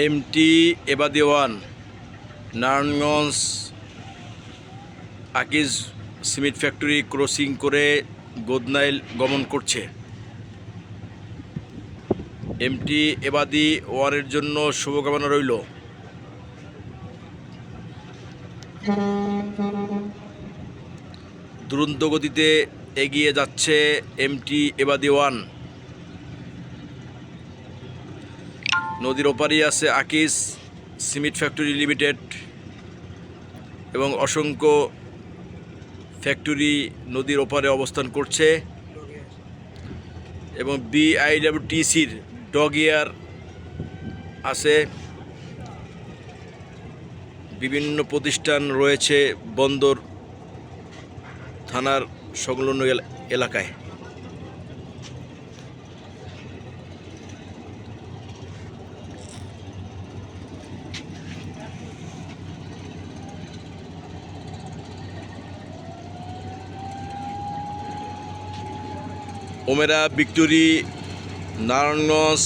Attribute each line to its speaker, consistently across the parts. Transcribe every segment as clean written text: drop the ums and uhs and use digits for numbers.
Speaker 1: MT Ebadi one Narayanganj Akij cement factory crossing করে গোদনাইল গমন করছে। এমটি এবাদি ওয়ানের জন্য শুভকামনা রইল। দুরন্ত গতিতে এগিয়ে যাচ্ছে এমটি এবাদি ওয়ান। নদীর ওপারেই আছে আকিজ সিমেন্ট ফ্যাক্টরি লিমিটেড এবং অসংখ্য ফ্যাক্টরি নদীর ওপারে অবস্থান করছে এবং বিআইডব্লিউটিসির ডগিয়ার আছে। বিভিন্ন প্রতিষ্ঠান রয়েছে বন্দর থানার সংলগ্ন এলাকায়। ওমেরা ভিক্টোরি নারায়ণগঞ্জ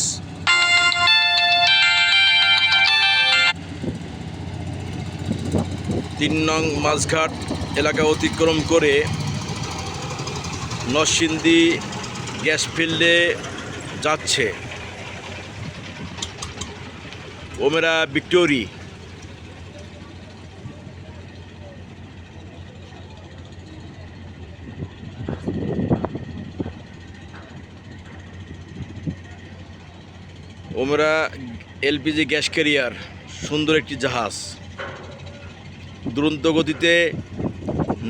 Speaker 1: ৩ নং মাঝঘাট এলাকা অতিক্রম করে নরসিংদী গ্যাস ফিল্ডে যাচ্ছে Omera victory. Omera LPG gas career সুন্দর একটি জাহাজ দুরন্ত গতিতে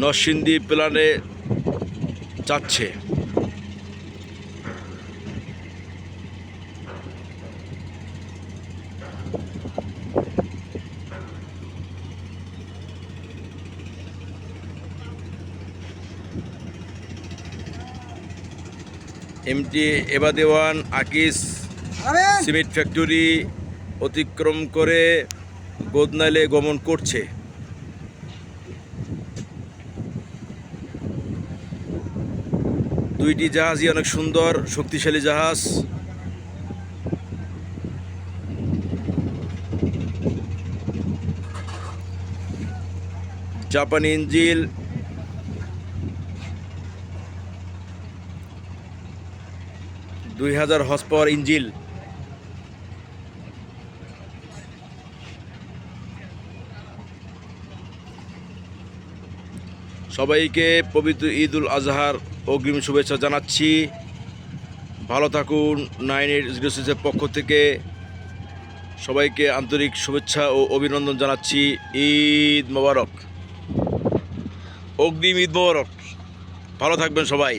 Speaker 1: নরসিংদী প্ল্যানে যাচ্ছে। MT Ebadi one Akij cement factory অতিক্রম করে গোদনাইলে গমন করছে। দুইটি জাহাজই অনেক সুন্দর শক্তিশালী জাহাজ। জাপানি ইঞ্জিন, 2000 হর্স পাওয়ার ইঞ্জিন। সবাইকে পবিত্র ঈদ উল আজহার অগ্রিম শুভেচ্ছা জানাচ্ছি। ভালো থাকুন। 9806-এর পক্ষ থেকে সবাইকে আন্তরিক শুভেচ্ছা ও অভিনন্দন জানাচ্ছি। ঈদ মোবারক, অগ্রিম ঈদ মোবারক। ভালো থাকবেন সবাই।